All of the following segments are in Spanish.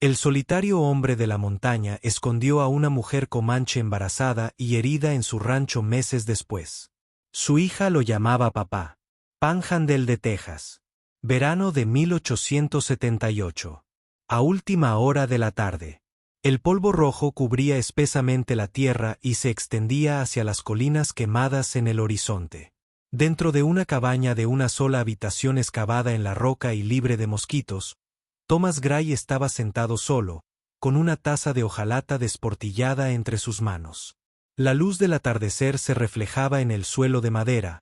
El solitario hombre de la montaña escondió a una mujer comanche embarazada y herida en su rancho meses después. Su hija lo llamaba papá. Panhandle de Texas. Verano de 1878. A última hora de la tarde. El polvo rojo cubría espesamente la tierra y se extendía hacia las colinas quemadas en el horizonte. Dentro de una cabaña de una sola habitación excavada en la roca y libre de mosquitos, Thomas Gray estaba sentado solo, con una taza de hojalata desportillada entre sus manos. La luz del atardecer se reflejaba en el suelo de madera,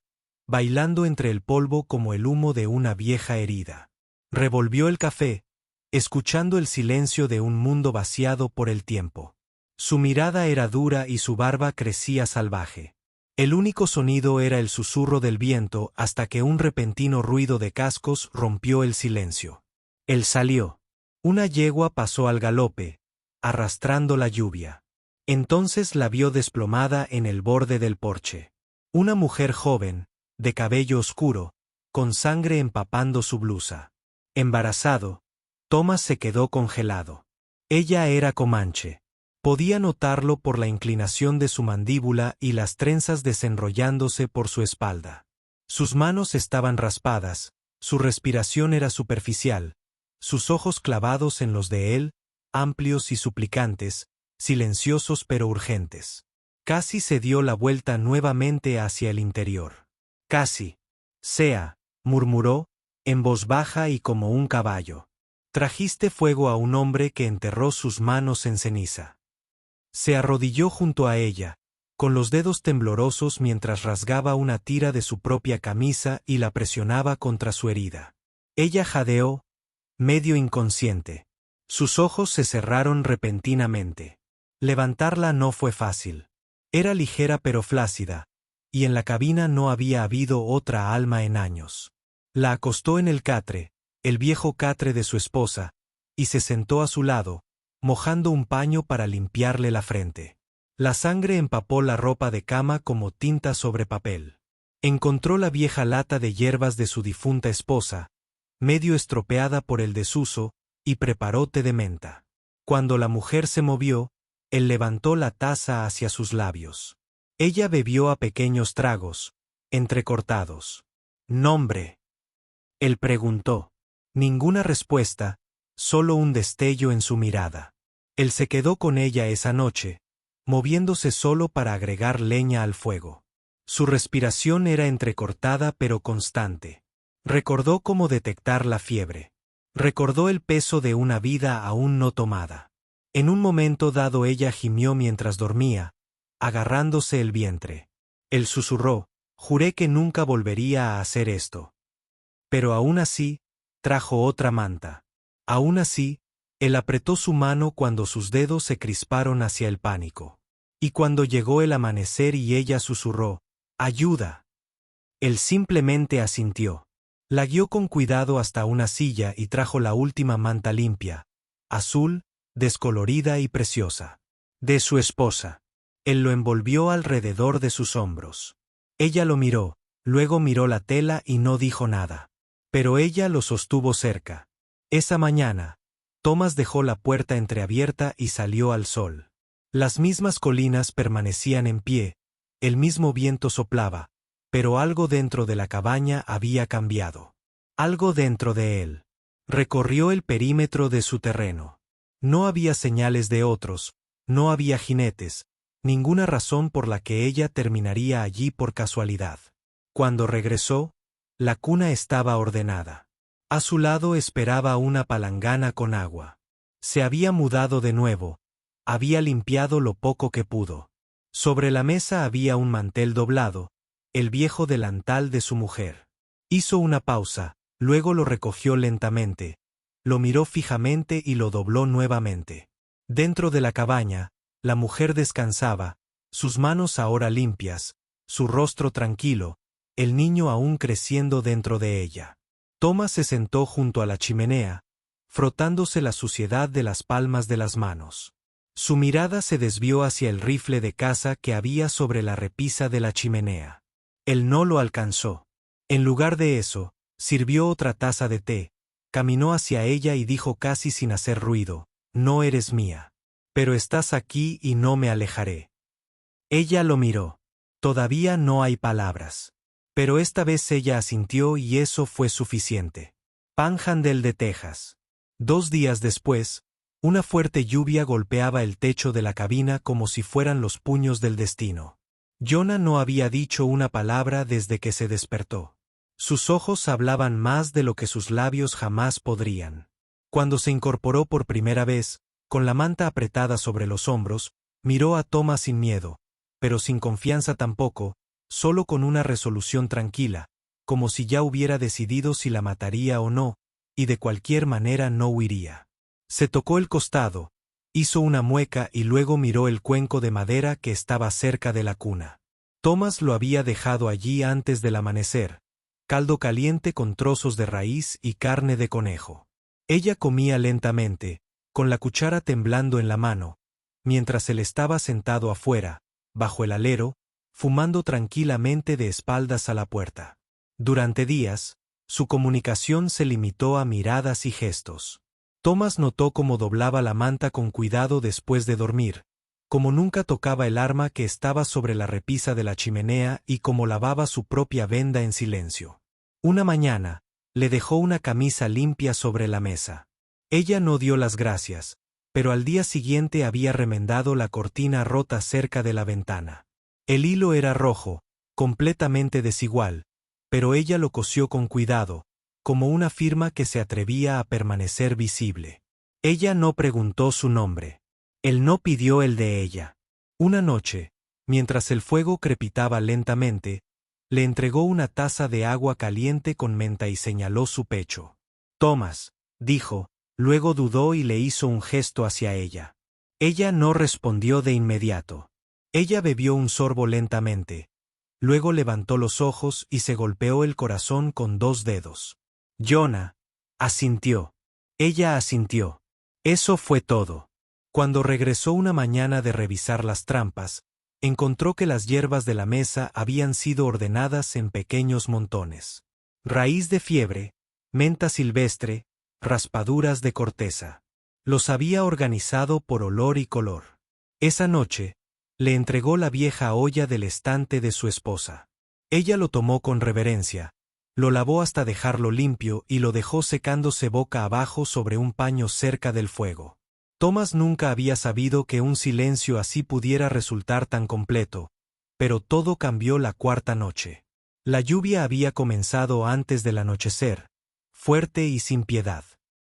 bailando entre el polvo como el humo de una vieja herida. Revolvió el café, escuchando el silencio de un mundo vaciado por el tiempo. Su mirada era dura y su barba crecía salvaje. El único sonido era el susurro del viento hasta que un repentino ruido de cascos rompió el silencio. Él salió. Una yegua pasó al galope, arrastrando la lluvia. Entonces la vio desplomada en el borde del porche. Una mujer joven, de cabello oscuro, con sangre empapando su blusa. Embarazado, Thomas se quedó congelado. Ella era comanche. Podía notarlo por la inclinación de su mandíbula y las trenzas desenrollándose por su espalda. Sus manos estaban raspadas, su respiración era superficial, sus ojos clavados en los de él, amplios y suplicantes, silenciosos pero urgentes. Casi se dio la vuelta nuevamente hacia el interior. Casi. Sea, murmuró, en voz baja y como un caballo. Trajiste fuego a un hombre que enterró sus manos en ceniza. Se arrodilló junto a ella, con los dedos temblorosos mientras rasgaba una tira de su propia camisa y la presionaba contra su herida. Ella jadeó, medio inconsciente. Sus ojos se cerraron repentinamente. Levantarla no fue fácil. Era ligera pero flácida, y en la cabina no había habido otra alma en años. La acostó en el catre, el viejo catre de su esposa, y se sentó a su lado, mojando un paño para limpiarle la frente. La sangre empapó la ropa de cama como tinta sobre papel. Encontró la vieja lata de hierbas de su difunta esposa, medio estropeada por el desuso, y preparó té de menta. Cuando la mujer se movió, él levantó la taza hacia sus labios. Ella bebió a pequeños tragos, entrecortados. «¿Nombre?», él preguntó. Ninguna respuesta, solo un destello en su mirada. Él se quedó con ella esa noche, moviéndose solo para agregar leña al fuego. Su respiración era entrecortada pero constante. Recordó cómo detectar la fiebre. Recordó el peso de una vida aún no tomada. En un momento dado ella gimió mientras dormía, agarrándose el vientre. Él susurró, «Juré que nunca volvería a hacer esto». Pero aún así, trajo otra manta. Aún así, él apretó su mano cuando sus dedos se crisparon hacia el pánico. Y cuando llegó el amanecer y ella susurró, «¡Ayuda!», él simplemente asintió. La guió con cuidado hasta una silla y trajo la última manta limpia, azul, descolorida y preciosa. De su esposa. Él lo envolvió alrededor de sus hombros. Ella lo miró, luego miró la tela y no dijo nada. Pero ella lo sostuvo cerca. Esa mañana, Thomas dejó la puerta entreabierta y salió al sol. Las mismas colinas permanecían en pie, el mismo viento soplaba, pero algo dentro de la cabaña había cambiado. Algo dentro de él. Recorrió el perímetro de su terreno. No había señales de otros, no había jinetes, ninguna razón por la que ella terminaría allí por casualidad. Cuando regresó, la cuna estaba ordenada. A su lado esperaba una palangana con agua. Se había mudado de nuevo, había limpiado lo poco que pudo. Sobre la mesa había un mantel doblado, el viejo delantal de su mujer. Hizo una pausa, luego lo recogió lentamente, lo miró fijamente y lo dobló nuevamente. Dentro de la cabaña, la mujer descansaba, sus manos ahora limpias, su rostro tranquilo, el niño aún creciendo dentro de ella. Thomas se sentó junto a la chimenea, frotándose la suciedad de las palmas de las manos. Su mirada se desvió hacia el rifle de caza que había sobre la repisa de la chimenea. Él no lo alcanzó. En lugar de eso, sirvió otra taza de té, caminó hacia ella y dijo casi sin hacer ruido, no eres mía. Pero estás aquí y no me alejaré. Ella lo miró. Todavía no hay palabras. Pero esta vez ella asintió y eso fue suficiente. Panhandle de Texas. 2 días después, una fuerte lluvia golpeaba el techo de la cabina como si fueran los puños del destino. Jonah no había dicho una palabra desde que se despertó. Sus ojos hablaban más de lo que sus labios jamás podrían. Cuando se incorporó por primera vez, con la manta apretada sobre los hombros, miró a Thomas sin miedo, pero sin confianza tampoco, solo con una resolución tranquila, como si ya hubiera decidido si la mataría o no, y de cualquier manera no huiría. Se tocó el costado, hizo una mueca y luego miró el cuenco de madera que estaba cerca de la cuna. Thomas lo había dejado allí antes del amanecer, caldo caliente con trozos de raíz y carne de conejo. Ella comía lentamente, con la cuchara temblando en la mano, mientras él estaba sentado afuera, bajo el alero, fumando tranquilamente de espaldas a la puerta. Durante días, su comunicación se limitó a miradas y gestos. Thomas notó cómo doblaba la manta con cuidado después de dormir, cómo nunca tocaba el arma que estaba sobre la repisa de la chimenea y cómo lavaba su propia venda en silencio. Una mañana, le dejó una camisa limpia sobre la mesa. Ella no dio las gracias, pero al día siguiente había remendado la cortina rota cerca de la ventana. El hilo era rojo, completamente desigual, pero ella lo cosió con cuidado, como una firma que se atrevía a permanecer visible. Ella no preguntó su nombre. Él no pidió el de ella. Una noche, mientras el fuego crepitaba lentamente, le entregó una taza de agua caliente con menta y señaló su pecho. «Thomas», dijo, luego dudó y le hizo un gesto hacia ella. Ella no respondió de inmediato. Ella bebió un sorbo lentamente. Luego levantó los ojos y se golpeó el corazón con 2 dedos. «Jonah», asintió. Ella asintió. Eso fue todo. Cuando regresó una mañana de revisar las trampas, encontró que las hierbas de la mesa habían sido ordenadas en pequeños montones. Raíz de fiebre, menta silvestre, raspaduras de corteza. Los había organizado por olor y color. Esa noche, le entregó la vieja olla del estante de su esposa. Ella lo tomó con reverencia, lo lavó hasta dejarlo limpio y lo dejó secándose boca abajo sobre un paño cerca del fuego. Thomas nunca había sabido que un silencio así pudiera resultar tan completo, pero todo cambió la 4ª noche. La lluvia había comenzado antes del anochecer, fuerte y sin piedad.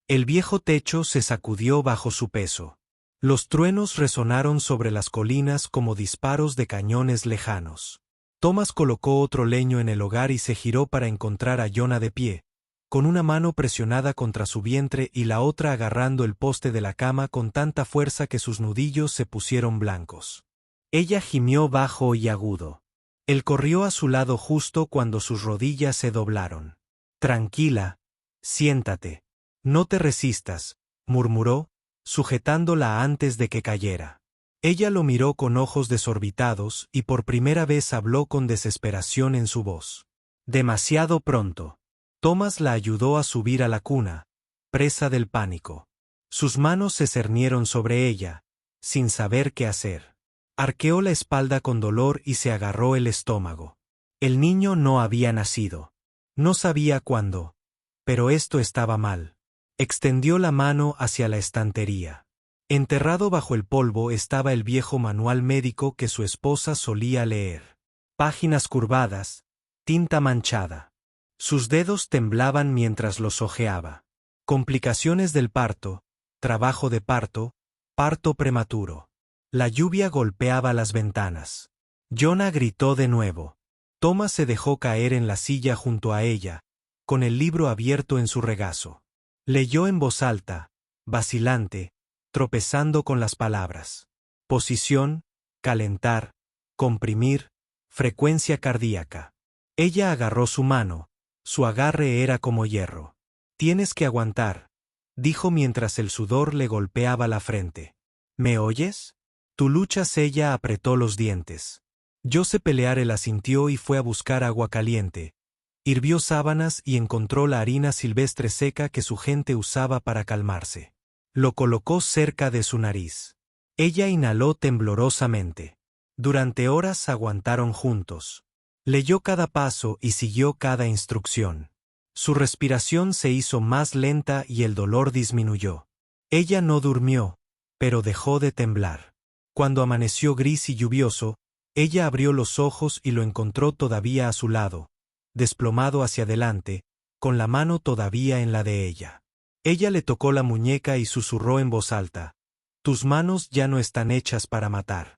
El viejo techo se sacudió bajo su peso. Los truenos resonaron sobre las colinas como disparos de cañones lejanos. Thomas colocó otro leño en el hogar y se giró para encontrar a Jonah de pie, con una mano presionada contra su vientre y la otra agarrando el poste de la cama con tanta fuerza que sus nudillos se pusieron blancos. Ella gimió bajo y agudo. Él corrió a su lado justo cuando sus rodillas se doblaron. «Tranquila, siéntate. No te resistas», murmuró, sujetándola antes de que cayera. Ella lo miró con ojos desorbitados y por primera vez habló con desesperación en su voz. Demasiado pronto. Thomas la ayudó a subir a la cuna, presa del pánico. Sus manos se cernieron sobre ella, sin saber qué hacer. Arqueó la espalda con dolor y se agarró el estómago. El niño no había nacido. No sabía cuándo, pero esto estaba mal. Extendió la mano hacia la estantería. Enterrado bajo el polvo estaba el viejo manual médico que su esposa solía leer. Páginas curvadas, tinta manchada. Sus dedos temblaban mientras los hojeaba. Complicaciones del parto, trabajo de parto, parto prematuro. La lluvia golpeaba las ventanas. Jonah gritó de nuevo. Thomas se dejó caer en la silla junto a ella, con el libro abierto en su regazo. Leyó en voz alta, vacilante, tropezando con las palabras. Posición, calentar, comprimir, frecuencia cardíaca. Ella agarró su mano, su agarre era como hierro. «Tienes que aguantar», dijo mientras el sudor le golpeaba la frente. «¿Me oyes? Tu luchas». Ella apretó los dientes. Yo sé pelear. Él asintió y fue a buscar agua caliente. Hirvió sábanas y encontró la harina silvestre seca que su gente usaba para calmarse. Lo colocó cerca de su nariz. Ella inhaló temblorosamente. Durante horas aguantaron juntos. Leyó cada paso y siguió cada instrucción. Su respiración se hizo más lenta y el dolor disminuyó. Ella no durmió, pero dejó de temblar. Cuando amaneció gris y lluvioso, ella abrió los ojos y lo encontró todavía a su lado, desplomado hacia adelante, con la mano todavía en la de ella. Ella le tocó la muñeca y susurró en voz alta: «Tus manos ya no están hechas para matar».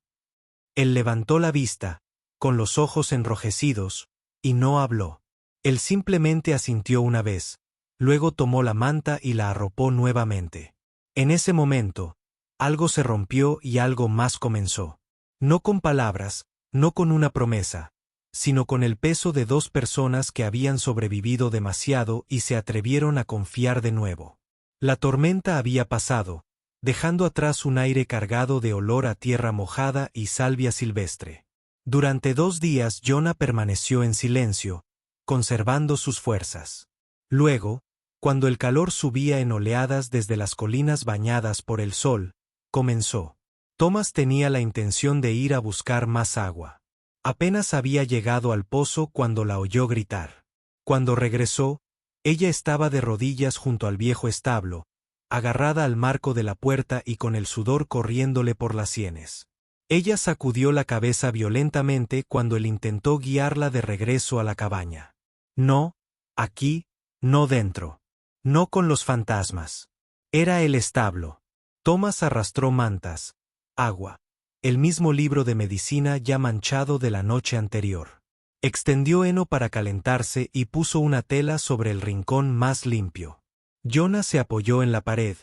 Él levantó la vista, con los ojos enrojecidos, y no habló. Él simplemente asintió una vez, luego tomó la manta y la arropó nuevamente. En ese momento, algo se rompió y algo más comenzó. No con palabras, no con una promesa, sino con el peso de dos personas que habían sobrevivido demasiado y se atrevieron a confiar de nuevo. La tormenta había pasado, dejando atrás un aire cargado de olor a tierra mojada y salvia silvestre. Durante 2 días Jonah permaneció en silencio, conservando sus fuerzas. Luego, cuando el calor subía en oleadas desde las colinas bañadas por el sol, comenzó. Thomas tenía la intención de ir a buscar más agua. Apenas había llegado al pozo cuando la oyó gritar. Cuando regresó, ella estaba de rodillas junto al viejo establo, agarrada al marco de la puerta y con el sudor corriéndole por las sienes. Ella sacudió la cabeza violentamente cuando él intentó guiarla de regreso a la cabaña. No, aquí, no dentro. No con los fantasmas. Era el establo. Thomas arrastró mantas, agua, el mismo libro de medicina ya manchado de la noche anterior. Extendió heno para calentarse y puso una tela sobre el rincón más limpio. Jonah se apoyó en la pared,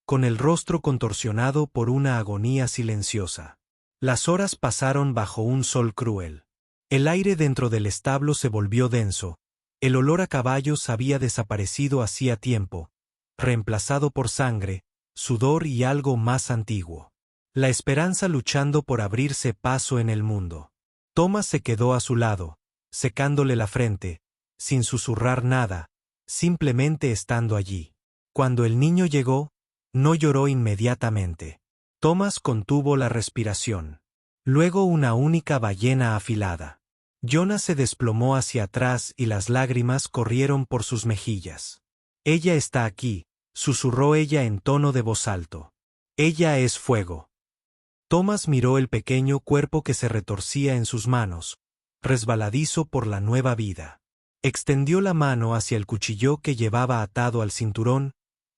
con el rostro contorsionado por una agonía silenciosa. Las horas pasaron bajo un sol cruel. El aire dentro del establo se volvió denso, el olor a caballos había desaparecido hacía tiempo, reemplazado por sangre, sudor y algo más antiguo. La esperanza luchando por abrirse paso en el mundo. Thomas se quedó a su lado, secándole la frente, sin susurrar nada, simplemente estando allí. Cuando el niño llegó, no lloró inmediatamente. Thomas contuvo la respiración. Luego una única ballena afilada. Jonah se desplomó hacia atrás y las lágrimas corrieron por sus mejillas. «Ella está aquí», susurró ella en tono de voz alto. «Ella es fuego». Thomas miró el pequeño cuerpo que se retorcía en sus manos, resbaladizo por la nueva vida. Extendió la mano hacia el cuchillo que llevaba atado al cinturón,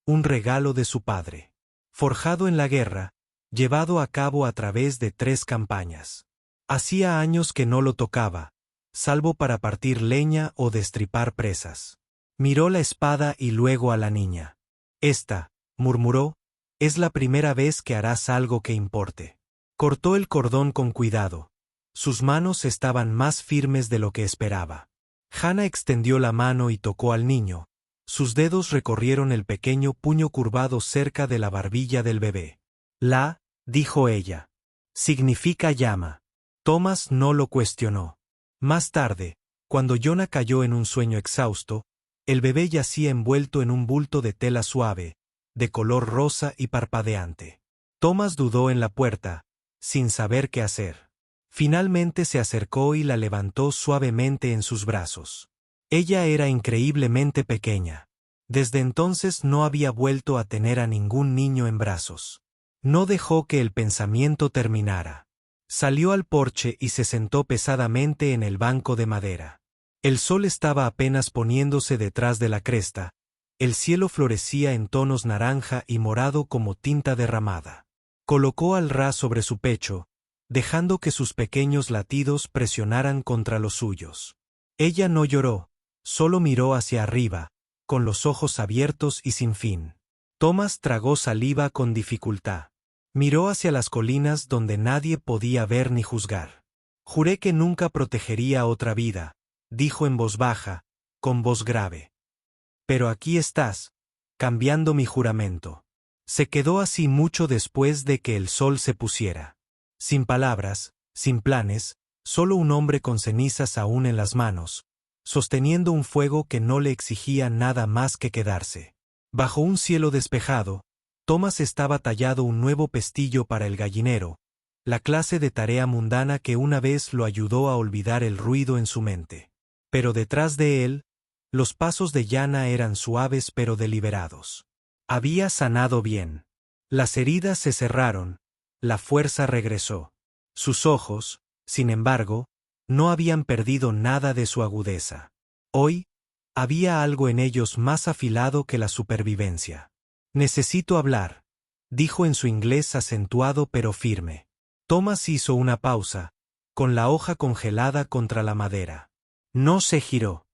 un regalo de su padre. Forjado en la guerra, llevado a cabo a través de 3 campañas. Hacía años que no lo tocaba, salvo para partir leña o destripar presas. Miró la espada y luego a la niña. «Esta», murmuró, «es la primera vez que harás algo que importe». Cortó el cordón con cuidado. Sus manos estaban más firmes de lo que esperaba. Hannah extendió la mano y tocó al niño. Sus dedos recorrieron el pequeño puño curvado cerca de la barbilla del bebé. «La», dijo ella, «significa llama». Thomas no lo cuestionó. Más tarde, cuando Jonah cayó en un sueño exhausto, el bebé yacía envuelto en un bulto de tela suave, de color rosa y parpadeante. Thomas dudó en la puerta, sin saber qué hacer. Finalmente se acercó y la levantó suavemente en sus brazos. Ella era increíblemente pequeña. Desde entonces no había vuelto a tener a ningún niño en brazos. No dejó que el pensamiento terminara. Salió al porche y se sentó pesadamente en el banco de madera. El sol estaba apenas poniéndose detrás de la cresta. El cielo florecía en tonos naranja y morado como tinta derramada. Colocó al Ra sobre su pecho, dejando que sus pequeños latidos presionaran contra los suyos. Ella no lloró, solo miró hacia arriba, con los ojos abiertos y sin fin. Thomas tragó saliva con dificultad. Miró hacia las colinas donde nadie podía ver ni juzgar. «Juré que nunca protegería otra vida», dijo en voz baja, con voz grave. «Pero aquí estás, cambiando mi juramento». Se quedó así mucho después de que el sol se pusiera. Sin palabras, sin planes, solo un hombre con cenizas aún en las manos, sosteniendo un fuego que no le exigía nada más que quedarse. Bajo un cielo despejado, Thomas estaba tallado un nuevo pestillo para el gallinero, la clase de tarea mundana que una vez lo ayudó a olvidar el ruido en su mente. Pero detrás de él, los pasos de Yana eran suaves pero deliberados. Había sanado bien. Las heridas se cerraron, la fuerza regresó. Sus ojos, sin embargo, no habían perdido nada de su agudeza. Hoy, había algo en ellos más afilado que la supervivencia. Necesito hablar, dijo en su inglés acentuado pero firme. Thomas hizo una pausa, con la hoja congelada contra la madera. No se giró.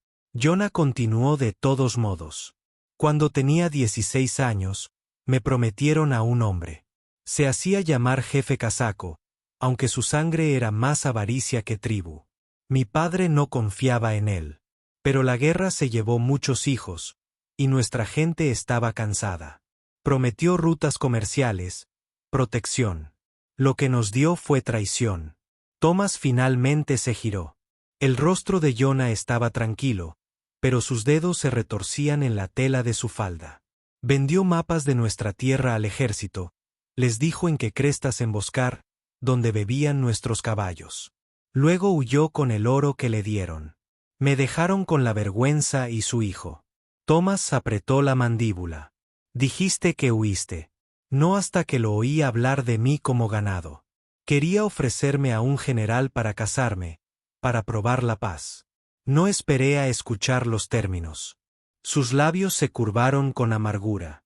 Jonah continuó de todos modos. Cuando tenía 16 años, me prometieron a un hombre. Se hacía llamar jefe casaco, aunque su sangre era más avaricia que tribu. Mi padre no confiaba en él. Pero la guerra se llevó muchos hijos, y nuestra gente estaba cansada. Prometió rutas comerciales, protección. Lo que nos dio fue traición. Thomas finalmente se giró. El rostro de Jonah estaba tranquilo, pero sus dedos se retorcían en la tela de su falda. Vendió mapas de nuestra tierra al ejército, les dijo en qué crestas emboscar, donde bebían nuestros caballos. Luego huyó con el oro que le dieron. Me dejaron con la vergüenza y su hijo. Thomas apretó la mandíbula. Dijiste que huiste. No hasta que lo oí hablar de mí como ganado. Quería ofrecerme a un general para casarme, para probar la paz. No esperé a escuchar los términos. Sus labios se curvaron con amargura.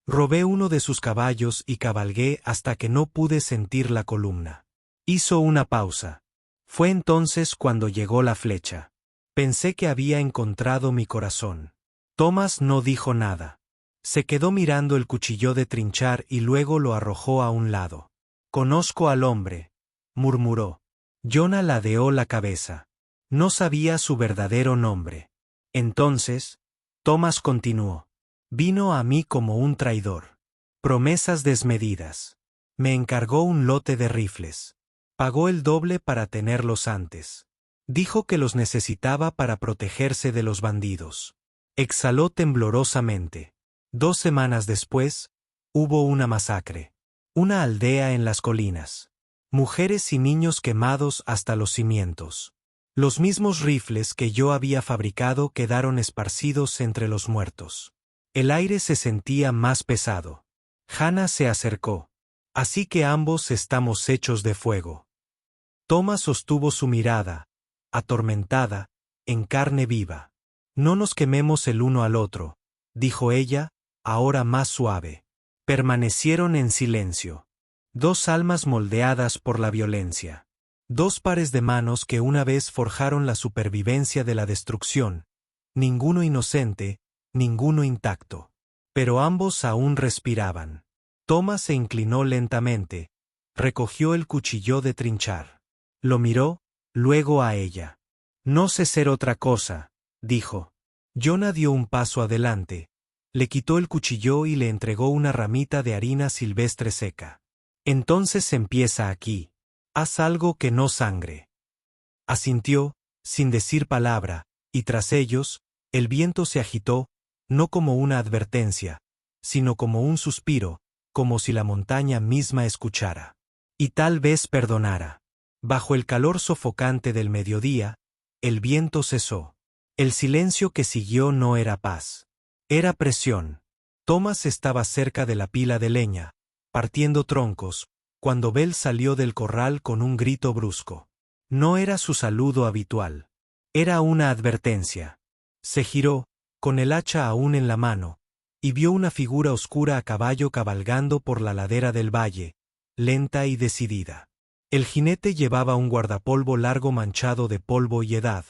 Robé uno de sus caballos y cabalgué hasta que no pude sentir la columna. Hizo una pausa. Fue entonces cuando llegó la flecha. Pensé que había encontrado mi corazón. Thomas no dijo nada. Se quedó mirando el cuchillo de trinchar y luego lo arrojó a un lado. Conozco al hombre, murmuró. Jonah ladeó la cabeza. No sabía su verdadero nombre. Entonces, Thomas continuó. Vino a mí como un traidor. Promesas desmedidas. Me encargó un lote de rifles. Pagó el doble para tenerlos antes. Dijo que los necesitaba para protegerse de los bandidos. Exhaló temblorosamente. 2 semanas después, hubo una masacre. Una aldea en las colinas. Mujeres y niños quemados hasta los cimientos. Los mismos rifles que yo había fabricado quedaron esparcidos entre los muertos. El aire se sentía más pesado. Hannah se acercó. Así que ambos estamos hechos de fuego. Thomas sostuvo su mirada, atormentada, en carne viva. No nos quememos el uno al otro, dijo ella, ahora más suave. Permanecieron en silencio. 2 almas moldeadas por la violencia. 2 pares de manos que una vez forjaron la supervivencia de la destrucción. Ninguno inocente, ninguno intacto. Pero ambos aún respiraban. Thomas se inclinó lentamente, recogió el cuchillo de trinchar. Lo miró, luego a ella. No sé ser otra cosa, dijo. Jonah dio un paso adelante, le quitó el cuchillo y le entregó una ramita de harina silvestre seca. Entonces empieza aquí. Haz algo que no sangre. Asintió, sin decir palabra, y tras ellos, el viento se agitó, no como una advertencia, sino como un suspiro, como si la montaña misma escuchara. Y tal vez perdonara. Bajo el calor sofocante del mediodía, el viento cesó. El silencio que siguió no era paz. Era presión. Thomas estaba cerca de la pila de leña, partiendo troncos, cuando Bell salió del corral con un grito brusco. No era su saludo habitual. Era una advertencia. Se giró, con el hacha aún en la mano, y vio una figura oscura a caballo cabalgando por la ladera del valle, lenta y decidida. El jinete llevaba un guardapolvo largo manchado de polvo y edad,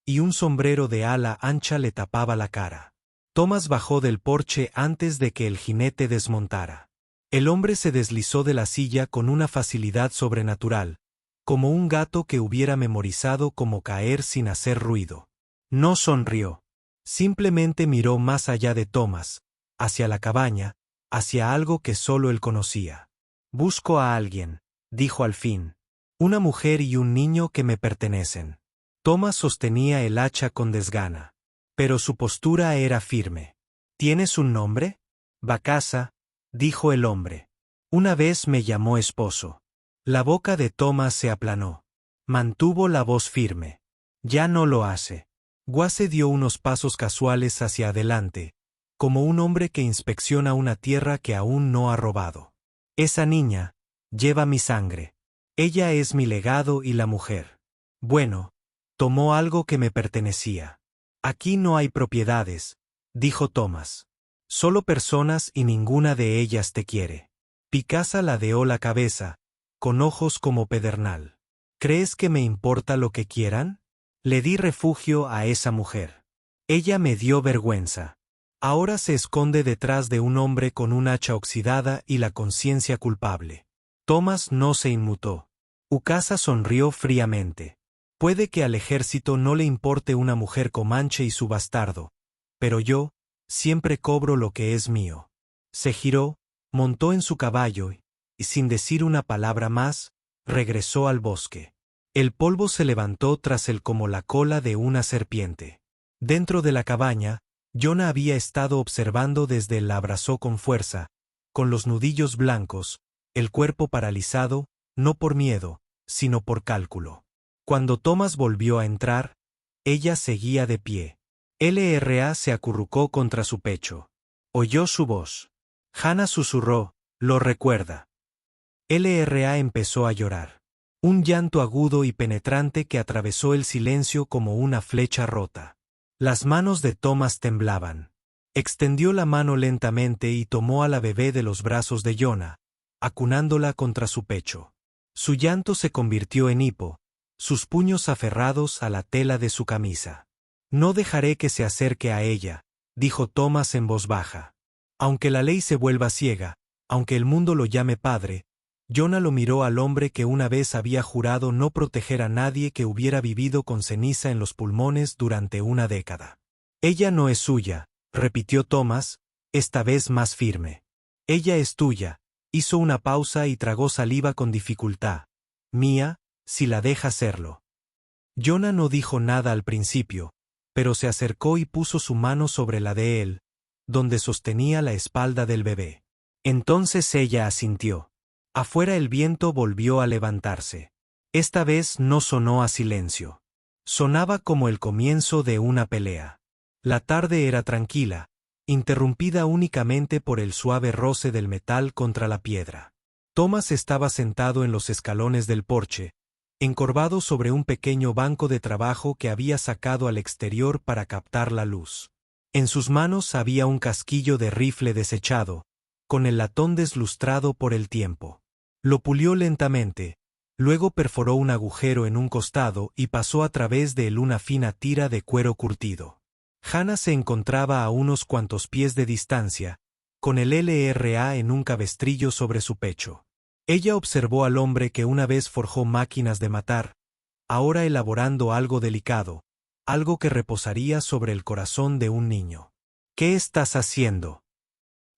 y un sombrero de ala ancha le tapaba la cara. Thomas bajó del porche antes de que el jinete desmontara. El hombre se deslizó de la silla con una facilidad sobrenatural, como un gato que hubiera memorizado cómo caer sin hacer ruido. No sonrió. Simplemente miró más allá de Thomas, hacia la cabaña, hacia algo que solo él conocía. Busco a alguien, dijo al fin. Una mujer y un niño que me pertenecen. Thomas sostenía el hacha con desgana. Pero su postura era firme. ¿Tienes un nombre? Bacasa, dijo el hombre. Una vez me llamó esposo. La boca de Thomas se aplanó. Mantuvo la voz firme. Ya no lo hace. Wase dio unos pasos casuales hacia adelante, como un hombre que inspecciona una tierra que aún no ha robado. Esa niña lleva mi sangre. Ella es mi legado y la mujer. Bueno, tomó algo que me pertenecía. Aquí no hay propiedades, dijo Thomas. Solo personas y ninguna de ellas te quiere. Picasa ladeó la cabeza, con ojos como pedernal. ¿Crees que me importa lo que quieran? Le di refugio a esa mujer. Ella me dio vergüenza. Ahora se esconde detrás de un hombre con un hacha oxidada y la conciencia culpable. Thomas no se inmutó. Ukasa sonrió fríamente. Puede que al ejército no le importe una mujer comanche y su bastardo, pero yo siempre cobro lo que es mío. Se giró, montó en su caballo y, sin decir una palabra más, regresó al bosque. El polvo se levantó tras él como la cola de una serpiente. Dentro de la cabaña, Jonah había estado observando desde él. La abrazó con fuerza, con los nudillos blancos, el cuerpo paralizado, no por miedo, sino por cálculo. Cuando Thomas volvió a entrar, ella seguía de pie. LRA se acurrucó contra su pecho. Oyó su voz. Hannah susurró, lo recuerda. LRA empezó a llorar. Un llanto agudo y penetrante que atravesó el silencio como una flecha rota. Las manos de Thomas temblaban. Extendió la mano lentamente y tomó a la bebé de los brazos de Jonah, acunándola contra su pecho. Su llanto se convirtió en hipo, sus puños aferrados a la tela de su camisa. No dejaré que se acerque a ella, dijo Thomas en voz baja. Aunque la ley se vuelva ciega, aunque el mundo lo llame padre, Jonah lo miró al hombre que una vez había jurado no proteger a nadie que hubiera vivido con ceniza en los pulmones durante una década. Ella no es suya, repitió Thomas, esta vez más firme. Ella es tuya. Hizo una pausa y tragó saliva con dificultad. Mía, si la deja serlo. Jonah no dijo nada al principio, pero se acercó y puso su mano sobre la de él, donde sostenía la espalda del bebé. Entonces ella asintió. Afuera el viento volvió a levantarse. Esta vez no sonó a silencio. Sonaba como el comienzo de una pelea. La tarde era tranquila, interrumpida únicamente por el suave roce del metal contra la piedra. Thomas estaba sentado en los escalones del porche, encorvado sobre un pequeño banco de trabajo que había sacado al exterior para captar la luz. En sus manos había un casquillo de rifle desechado, con el latón deslustrado por el tiempo. Lo pulió lentamente, luego perforó un agujero en un costado y pasó a través de él una fina tira de cuero curtido. Hannah se encontraba a unos cuantos pies de distancia, con el LRA en un cabestrillo sobre su pecho. Ella observó al hombre que una vez forjó máquinas de matar, ahora elaborando algo delicado, algo que reposaría sobre el corazón de un niño. ¿Qué estás haciendo?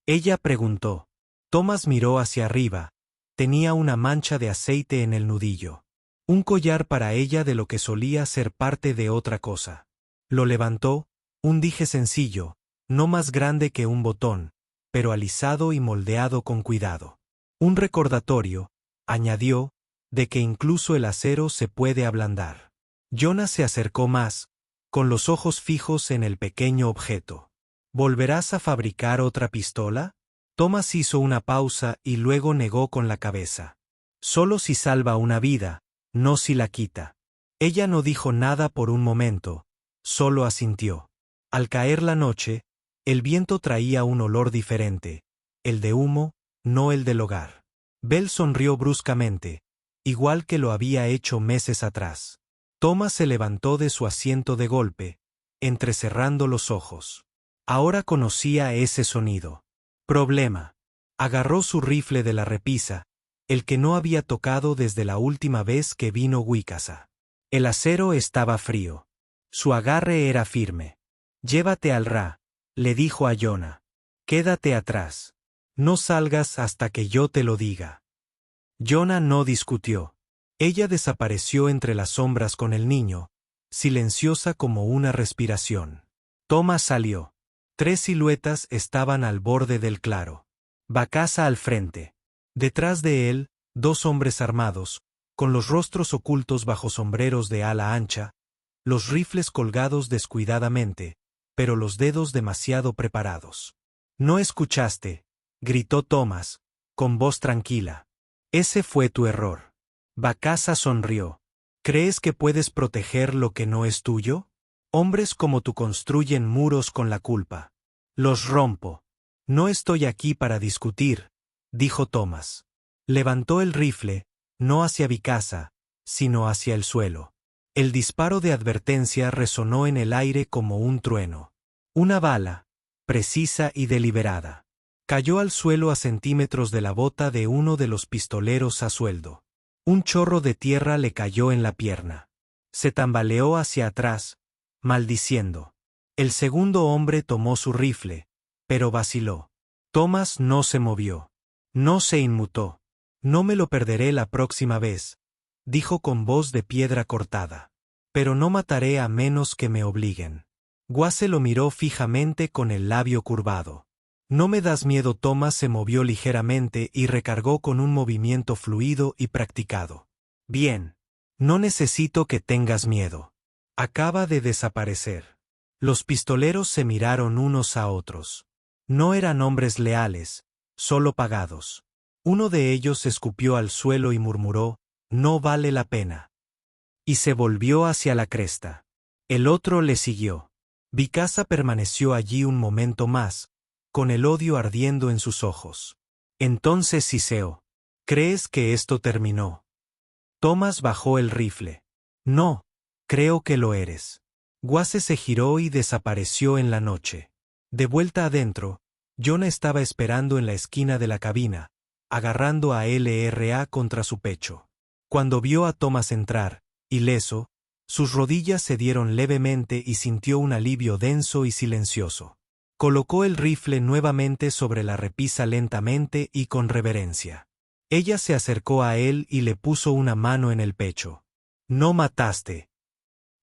Ella preguntó. Thomas miró hacia arriba. Tenía una mancha de aceite en el nudillo. Un collar para ella de lo que solía ser parte de otra cosa. Lo levantó, un dije sencillo, no más grande que un botón, pero alisado y moldeado con cuidado. Un recordatorio, añadió, de que incluso el acero se puede ablandar. Jonah se acercó más, con los ojos fijos en el pequeño objeto. ¿Volverás a fabricar otra pistola? Thomas hizo una pausa y luego negó con la cabeza. Solo si salva una vida, no si la quita. Ella no dijo nada por un momento, solo asintió. Al caer la noche, el viento traía un olor diferente, el de humo, no el del hogar. Bell sonrió bruscamente, igual que lo había hecho meses atrás. Thomas se levantó de su asiento de golpe, entrecerrando los ojos. Ahora conocía ese sonido. Problema. Agarró su rifle de la repisa, el que no había tocado desde la última vez que vino Wicasa. El acero estaba frío. Su agarre era firme. Llévate al Ra, le dijo a Jonah. Quédate atrás. No salgas hasta que yo te lo diga. Jonah no discutió. Ella desapareció entre las sombras con el niño, silenciosa como una respiración. Thomas salió. 3 siluetas estaban al borde del claro. Bacasa al frente. Detrás de él, dos hombres armados, con los rostros ocultos bajo sombreros de ala ancha, los rifles colgados descuidadamente, pero los dedos demasiado preparados. «¿No escuchaste?», gritó Thomas, con voz tranquila. «Ese fue tu error». Bacasa sonrió. «¿Crees que puedes proteger lo que no es tuyo? Hombres como tú construyen muros con la culpa. Los rompo». «No estoy aquí para discutir», dijo Thomas. Levantó el rifle, no hacia Bicasa, sino hacia el suelo. El disparo de advertencia resonó en el aire como un trueno. Una bala, precisa y deliberada, cayó al suelo a centímetros de la bota de uno de los pistoleros a sueldo. Un chorro de tierra le cayó en la pierna. Se tambaleó hacia atrás, maldiciendo. El segundo hombre tomó su rifle, pero vaciló. Thomas no se movió. No se inmutó. «No me lo perderé la próxima vez», dijo con voz de piedra cortada. «Pero no mataré a menos que me obliguen». Guase lo miró fijamente con el labio curvado. «¿No me das miedo?» Thomas se movió ligeramente y recargó con un movimiento fluido y practicado. «Bien. No necesito que tengas miedo. Acaba de desaparecer». Los pistoleros se miraron unos a otros. No eran hombres leales, solo pagados. Uno de ellos escupió al suelo y murmuró: «No vale la pena». Y se volvió hacia la cresta. El otro le siguió. Bicasa permaneció allí un momento más, con el odio ardiendo en sus ojos. Entonces siseó: «¿Crees que esto terminó?» Thomas bajó el rifle. «No, creo que lo eres». Guase se giró y desapareció en la noche. De vuelta adentro, Jonah estaba esperando en la esquina de la cabina, agarrando a LRA contra su pecho. Cuando vio a Thomas entrar, ileso, sus rodillas se dieron levemente y sintió un alivio denso y silencioso. Colocó el rifle nuevamente sobre la repisa lentamente y con reverencia. Ella se acercó a él y le puso una mano en el pecho. «No mataste».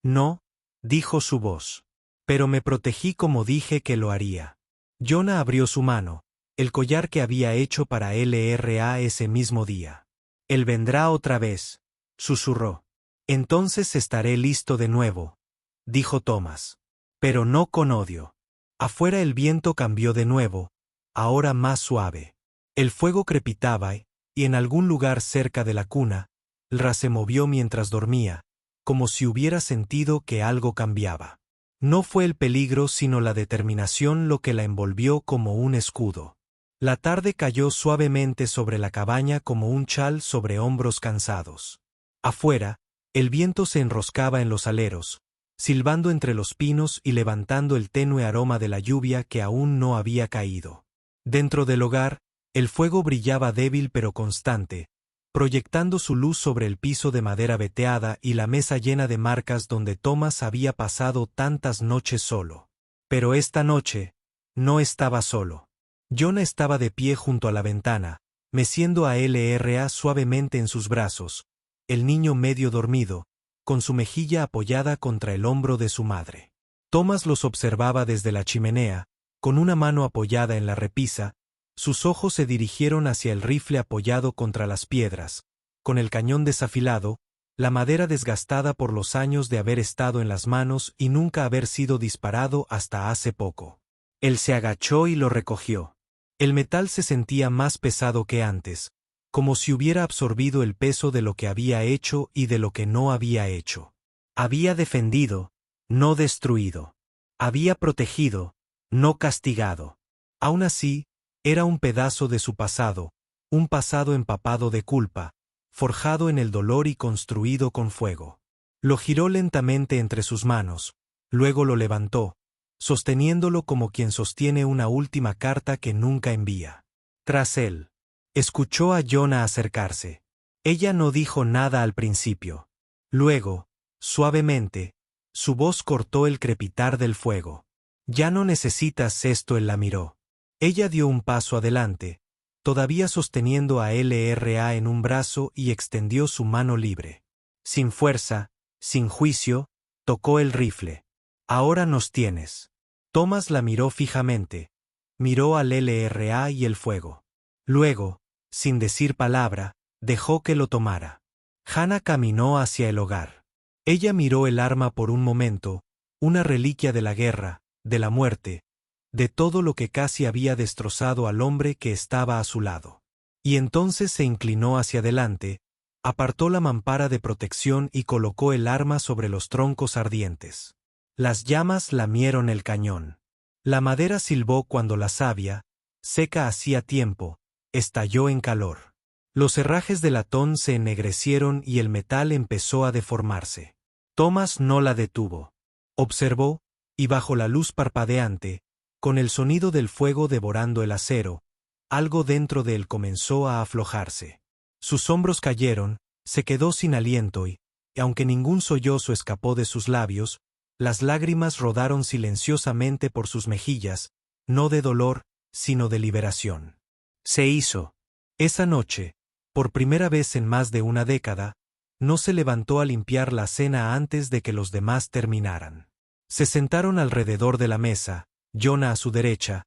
«No», dijo su voz. «Pero me protegí como dije que lo haría». Jonah abrió su mano, el collar que había hecho para LRA ese mismo día. «Él vendrá otra vez», susurró. «Entonces estaré listo de nuevo», dijo Thomas. Pero no con odio. Afuera el viento cambió de nuevo, ahora más suave. El fuego crepitaba y en algún lugar cerca de la cuna, Lra se movió mientras dormía, como si hubiera sentido que algo cambiaba. No fue el peligro sino la determinación lo que la envolvió como un escudo. La tarde cayó suavemente sobre la cabaña como un chal sobre hombros cansados. Afuera, el viento se enroscaba en los aleros, silbando entre los pinos y levantando el tenue aroma de la lluvia que aún no había caído. Dentro del hogar, el fuego brillaba débil pero constante, proyectando su luz sobre el piso de madera veteada y la mesa llena de marcas donde Thomas había pasado tantas noches solo. Pero esta noche, no estaba solo. Jonah estaba de pie junto a la ventana, meciendo a LRA suavemente en sus brazos, el niño medio dormido, con su mejilla apoyada contra el hombro de su madre. Thomas los observaba desde la chimenea, con una mano apoyada en la repisa. Sus ojos se dirigieron hacia el rifle apoyado contra las piedras, con el cañón desafilado, la madera desgastada por los años de haber estado en las manos y nunca haber sido disparado hasta hace poco. Él se agachó y lo recogió. El metal se sentía más pesado que antes, como si hubiera absorbido el peso de lo que había hecho y de lo que no había hecho. Había defendido, no destruido. Había protegido, no castigado. Aún así, era un pedazo de su pasado, un pasado empapado de culpa, forjado en el dolor y construido con fuego. Lo giró lentamente entre sus manos, luego lo levantó, sosteniéndolo como quien sostiene una última carta que nunca envía. Tras él, escuchó a Jonah acercarse. Ella no dijo nada al principio. Luego, suavemente, su voz cortó el crepitar del fuego. «Ya no necesitas esto», él la miró. Ella dio un paso adelante, todavía sosteniendo a LRA en un brazo y extendió su mano libre. Sin fuerza, sin juicio, tocó el rifle. «Ahora nos tienes». Thomas la miró fijamente. Miró al LRA y el fuego. Luego, sin decir palabra, dejó que lo tomara. Hannah caminó hacia el hogar. Ella miró el arma por un momento, una reliquia de la guerra, de la muerte, de todo lo que casi había destrozado al hombre que estaba a su lado. Y entonces se inclinó hacia adelante, apartó la mampara de protección y colocó el arma sobre los troncos ardientes. Las llamas lamieron el cañón. La madera silbó cuando la savia, seca hacía tiempo, estalló en calor. Los herrajes de latón se ennegrecieron y el metal empezó a deformarse. Thomas no la detuvo. Observó, y bajo la luz parpadeante, con el sonido del fuego devorando el acero, algo dentro de él comenzó a aflojarse. Sus hombros cayeron, se quedó sin aliento y, aunque ningún sollozo escapó de sus labios, las lágrimas rodaron silenciosamente por sus mejillas, no de dolor, sino de liberación. Se hizo. Esa noche, por primera vez en más de una década, no se levantó a limpiar la cena antes de que los demás terminaran. Se sentaron alrededor de la mesa, Jonah a su derecha,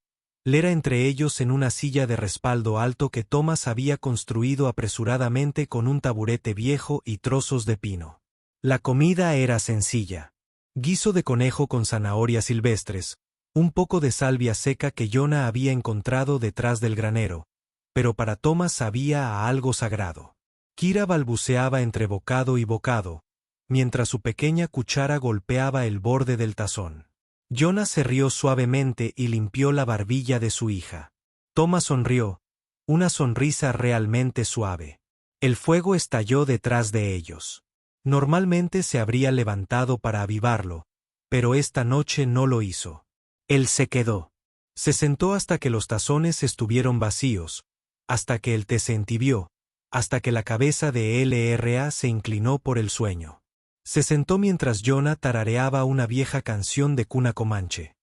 Lera entre ellos en una silla de respaldo alto que Thomas había construido apresuradamente con un taburete viejo y trozos de pino. La comida era sencilla. Guiso de conejo con zanahorias silvestres, un poco de salvia seca que Jonah había encontrado detrás del granero, pero para Thomas sabía a algo sagrado. Kira balbuceaba entre bocado y bocado, mientras su pequeña cuchara golpeaba el borde del tazón. Jonah se rió suavemente y limpió la barbilla de su hija. Thomas sonrió, una sonrisa realmente suave. El fuego estalló detrás de ellos. Normalmente se habría levantado para avivarlo, pero esta noche no lo hizo. Él se quedó. Se sentó hasta que los tazones estuvieron vacíos, hasta que el té se entibió, hasta que la cabeza de LRA se inclinó por el sueño. Se sentó mientras Jonah tarareaba una vieja canción de cuna comanche.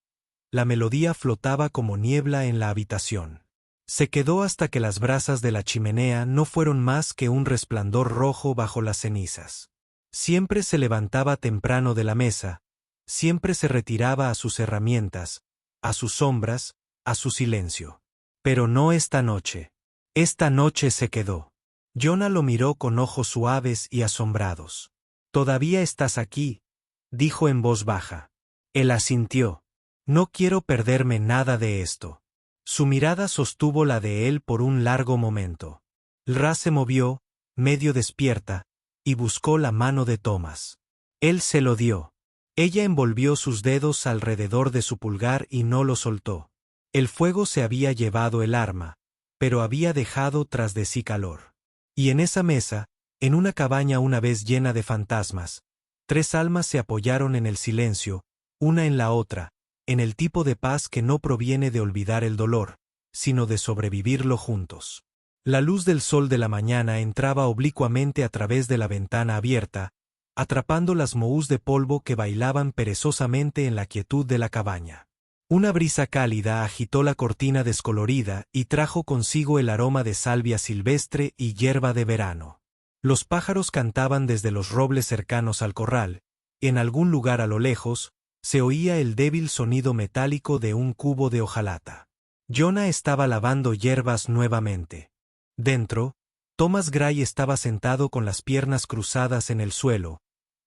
La melodía flotaba como niebla en la habitación. Se quedó hasta que las brasas de la chimenea no fueron más que un resplandor rojo bajo las cenizas. Siempre se levantaba temprano de la mesa, siempre se retiraba a sus herramientas, a sus sombras, a su silencio. Pero no esta noche. Esta noche se quedó. Jonah lo miró con ojos suaves y asombrados. «Todavía estás aquí», dijo en voz baja. Él asintió. «No quiero perderme nada de esto». Su mirada sostuvo la de él por un largo momento. Ra se movió, medio despierta, y buscó la mano de Thomas. Él se lo dio. Ella envolvió sus dedos alrededor de su pulgar y no lo soltó. El fuego se había llevado el arma, pero había dejado tras de sí calor. Y en esa mesa, en una cabaña una vez llena de fantasmas, 3 almas se apoyaron en el silencio, una en la otra, en el tipo de paz que no proviene de olvidar el dolor, sino de sobrevivirlo juntos. La luz del sol de la mañana entraba oblicuamente a través de la ventana abierta, atrapando las mohús de polvo que bailaban perezosamente en la quietud de la cabaña. Una brisa cálida agitó la cortina descolorida y trajo consigo el aroma de salvia silvestre y hierba de verano. Los pájaros cantaban desde los robles cercanos al corral, y en algún lugar a lo lejos, se oía el débil sonido metálico de un cubo de hojalata. Jonah estaba lavando hierbas nuevamente. Dentro, Thomas Gray estaba sentado con las piernas cruzadas en el suelo,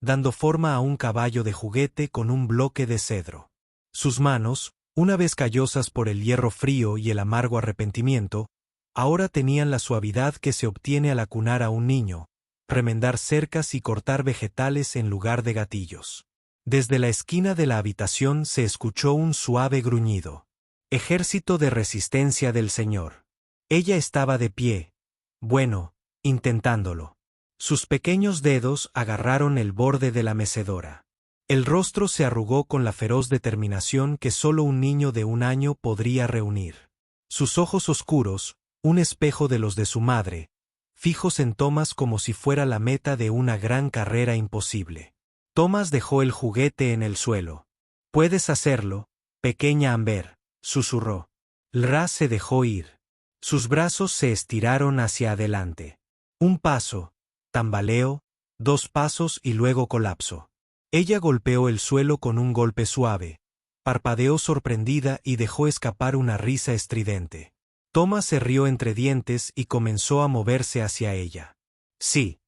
dando forma a un caballo de juguete con un bloque de cedro. Sus manos, una vez callosas por el hierro frío y el amargo arrepentimiento, ahora tenían la suavidad que se obtiene al acunar a un niño, remendar cercas y cortar vegetales en lugar de gatillos. Desde la esquina de la habitación se escuchó un suave gruñido. Ejército de resistencia del Señor. Ella estaba de pie. Bueno, intentándolo. Sus pequeños dedos agarraron el borde de la mecedora. El rostro se arrugó con la feroz determinación que solo un niño de 1 año podría reunir. Sus ojos oscuros, un espejo de los de su madre, fijos en Thomas como si fuera la meta de una gran carrera imposible. Thomas dejó el juguete en el suelo. «Puedes hacerlo, pequeña Amber», susurró. Ra se dejó ir. Sus brazos se estiraron hacia adelante. Un paso, tambaleo, 2 pasos y luego colapso. Ella golpeó el suelo con un golpe suave, parpadeó sorprendida y dejó escapar una risa estridente. Thomas se rió entre dientes y comenzó a moverse hacia ella. Sí.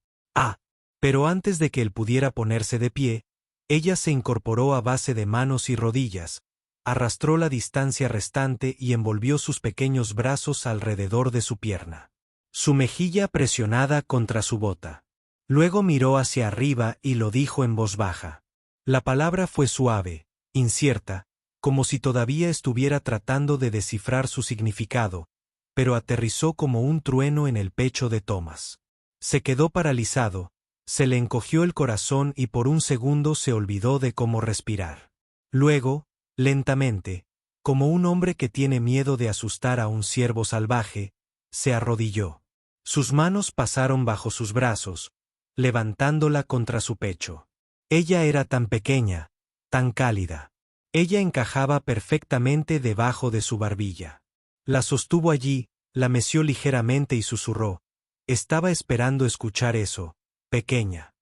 Pero antes de que él pudiera ponerse de pie, ella se incorporó a base de manos y rodillas, arrastró la distancia restante y envolvió sus pequeños brazos alrededor de su pierna. Su mejilla presionada contra su bota. Luego miró hacia arriba y lo dijo en voz baja. La palabra fue suave, incierta, como si todavía estuviera tratando de descifrar su significado, pero aterrizó como un trueno en el pecho de Thomas. Se quedó paralizado, se le encogió el corazón y por un segundo se olvidó de cómo respirar. Luego, lentamente, como un hombre que tiene miedo de asustar a un ciervo salvaje, se arrodilló. Sus manos pasaron bajo sus brazos, levantándola contra su pecho. Ella era tan pequeña, tan cálida. Ella encajaba perfectamente debajo de su barbilla. La sostuvo allí, la meció ligeramente y susurró. Estaba esperando escuchar eso, pequeña.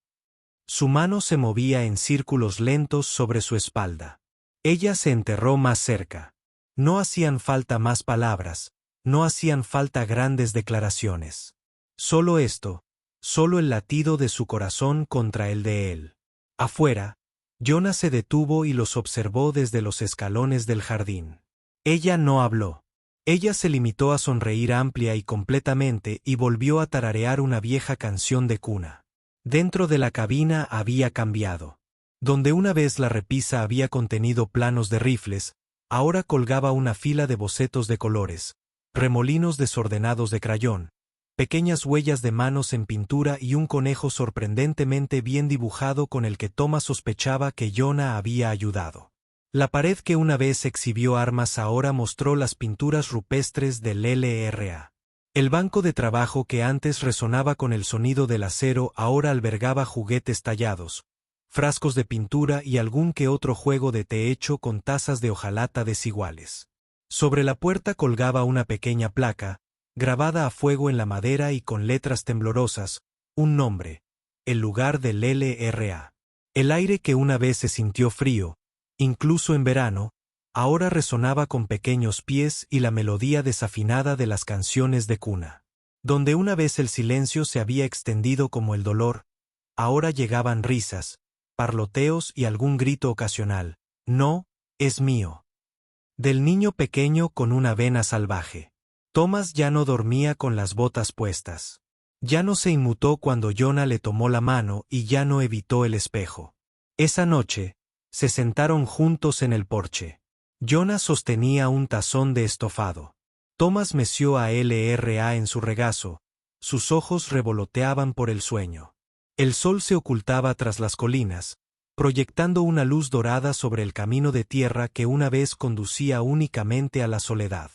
Su mano se movía en círculos lentos sobre su espalda. Ella se enterró más cerca. No hacían falta más palabras, no hacían falta grandes declaraciones. Solo esto, solo el latido de su corazón contra el de él. Afuera, Jonah se detuvo y los observó desde los escalones del jardín. Ella no habló. Ella se limitó a sonreír amplia y completamente y volvió a tararear una vieja canción de cuna. Dentro de la cabina había cambiado. Donde una vez la repisa había contenido planos de rifles, ahora colgaba una fila de bocetos de colores, remolinos desordenados de crayón, pequeñas huellas de manos en pintura y un conejo sorprendentemente bien dibujado con el que Thomas sospechaba que Jonah había ayudado. La pared que una vez exhibió armas ahora mostró las pinturas rupestres del LRA. El banco de trabajo que antes resonaba con el sonido del acero ahora albergaba juguetes tallados, frascos de pintura y algún que otro juego de té hecho con tazas de hojalata desiguales. Sobre la puerta colgaba una pequeña placa, grabada a fuego en la madera y con letras temblorosas, un nombre, el lugar del LRA. El aire que una vez se sintió frío, incluso en verano, ahora resonaba con pequeños pies y la melodía desafinada de las canciones de cuna. Donde una vez el silencio se había extendido como el dolor, ahora llegaban risas, parloteos y algún grito ocasional. No, es mío. Del niño pequeño con una vena salvaje. Thomas ya no dormía con las botas puestas. Ya no se inmutó cuando Jonah le tomó la mano y ya no evitó el espejo. Esa noche, se sentaron juntos en el porche. Jonah sostenía un tazón de estofado. Thomas meció a LRA en su regazo, sus ojos revoloteaban por el sueño. El sol se ocultaba tras las colinas, proyectando una luz dorada sobre el camino de tierra que una vez conducía únicamente a la soledad.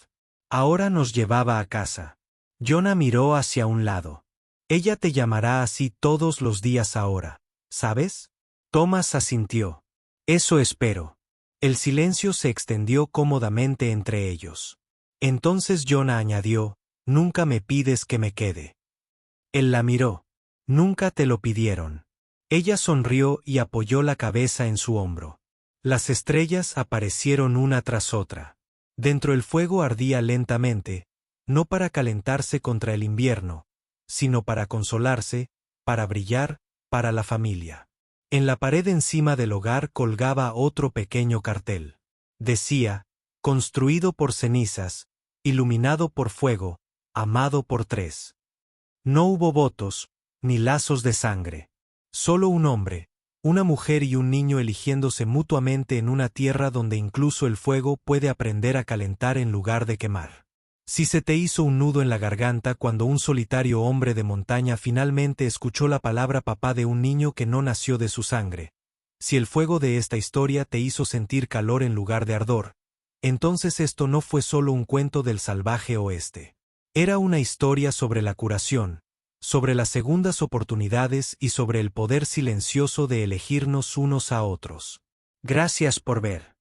Ahora nos llevaba a casa. Jonah miró hacia un lado. Ella te llamará así todos los días ahora, ¿sabes? Thomas asintió. Eso espero. El silencio se extendió cómodamente entre ellos. Entonces Jonah añadió, nunca me pides que me quede. Él la miró. Nunca te lo pidieron. Ella sonrió y apoyó la cabeza en su hombro. Las estrellas aparecieron una tras otra. Dentro el fuego ardía lentamente, no para calentarse contra el invierno, sino para consolarse, para brillar, para la familia. En la pared encima del hogar colgaba otro pequeño cartel. Decía, construido por cenizas, iluminado por fuego, amado por tres. No hubo votos, ni lazos de sangre. Solo un hombre, una mujer y un niño eligiéndose mutuamente en una tierra donde incluso el fuego puede aprender a calentar en lugar de quemar. Si se te hizo un nudo en la garganta cuando un solitario hombre de montaña finalmente escuchó la palabra papá de un niño que no nació de su sangre, si el fuego de esta historia te hizo sentir calor en lugar de ardor, entonces esto no fue solo un cuento del salvaje oeste. Era una historia sobre la curación, sobre las segundas oportunidades y sobre el poder silencioso de elegirnos unos a otros. Gracias por ver.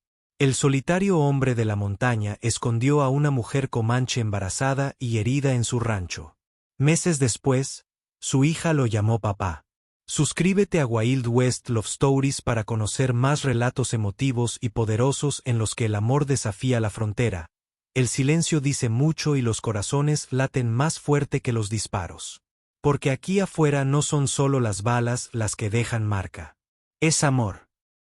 El solitario hombre de la montaña escondió a una mujer comanche embarazada y herida en su rancho. Meses después, su hija lo llamó papá. Suscríbete a Wild West Love Stories para conocer más relatos emotivos y poderosos en los que el amor desafía la frontera, El silencio dice mucho y los corazones laten más fuerte que los disparos. Porque aquí afuera no son solo las balas las que dejan marca. Es amor.